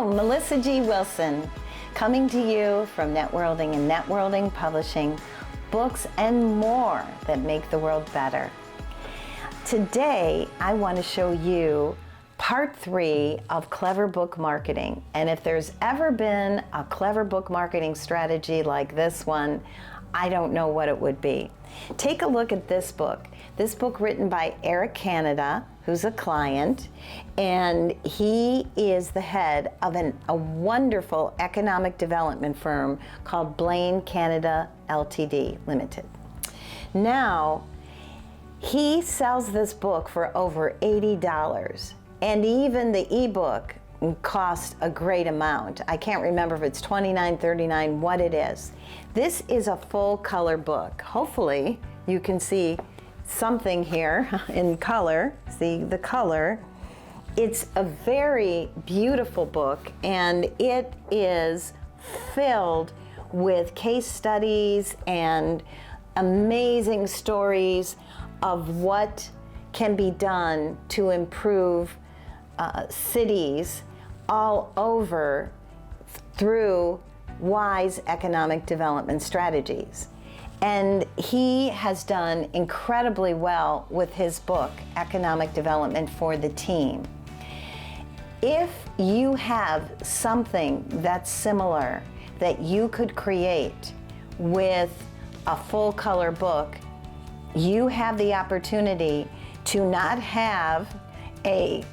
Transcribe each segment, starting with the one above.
Hello, Melissa G. Wilson, coming to you from Networlding and Networlding Publishing, books and more that make the world better. Today, I want to show you part 3 of clever book marketing. And if there's ever been a clever book marketing strategy like this one, I don't know what it would be. Take a look at this book. This book written by Eric Canada, who's a client, and he is the head of a wonderful economic development firm called Blaine Canada Ltd. Limited. Now, he sells this book for over $80, and even the ebook cost a great amount. I can't remember if it's $29, $39, what it is. This is a full color book. Hopefully you can see something here in color. See the color. It's a very beautiful book, and it is filled with case studies and amazing stories of what can be done to improve cities all over through wise economic development strategies. And he has done incredibly well with his book, Economic Development for the Team. If you have something that's similar that you could create with a full color book, you have the opportunity to not have a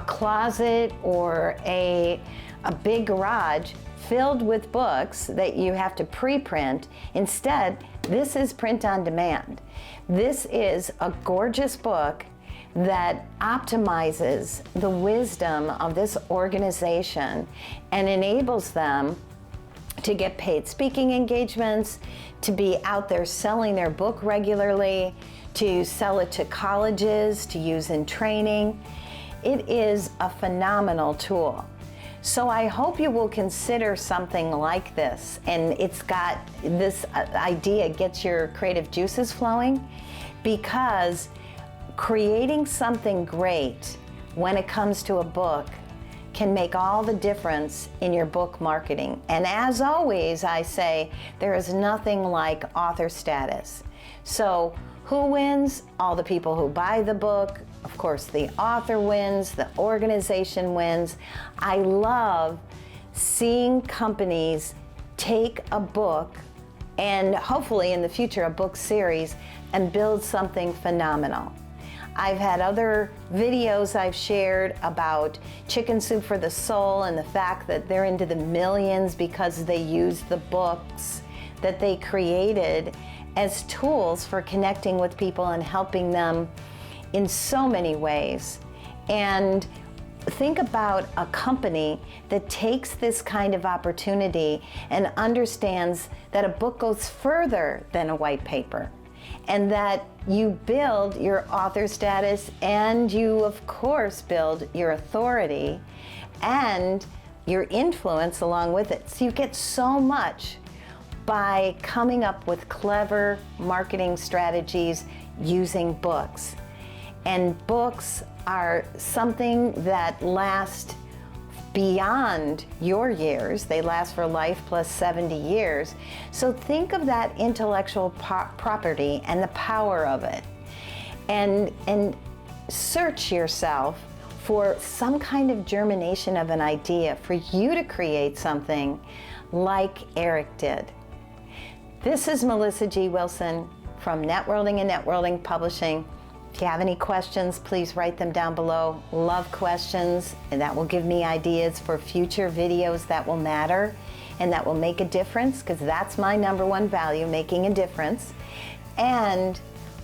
closet or a big garage filled with books that you have to pre-print. Instead, this is print on demand. This is a gorgeous book that optimizes the wisdom of this organization and enables them to get paid speaking engagements, to be out there selling their book regularly, to sell it to colleges, to use in training. It is a phenomenal tool. So I hope you will consider something like this, and it's got this idea gets your creative juices flowing, because creating something great when it comes to a book can make all the difference in your book marketing. And as always, I say there is nothing like author status. So who wins? All the people who buy the book. Of course, the author wins, the organization wins. I love seeing companies take a book, and hopefully in the future a book series, and build something phenomenal. I've had other videos I've shared about Chicken Soup for the Soul and the fact that they're into the millions because they use the books that they created as tools for connecting with people and helping them in so many ways. And think about a company that takes this kind of opportunity and understands that a book goes further than a white paper, and that you build your author status, and you of course build your authority and your influence along with it. So you get so much by coming up with clever marketing strategies using books. And books are something that last beyond your years. They last for life plus 70 years. So think of that intellectual property and the power of it. And search yourself for some kind of germination of an idea for you to create something like Eric did. This is Melissa G. Wilson from Networlding and Networlding Publishing. If you have any questions, please write them down below. Love questions, and that will give me ideas for future videos that will matter and that will make a difference, because that's my #1 value, making a difference. And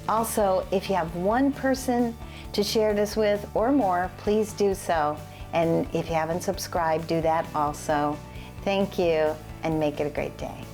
also, if you have one person to share this with or more, please do so. And if you haven't subscribed, do that also. Thank you, and make it a great day.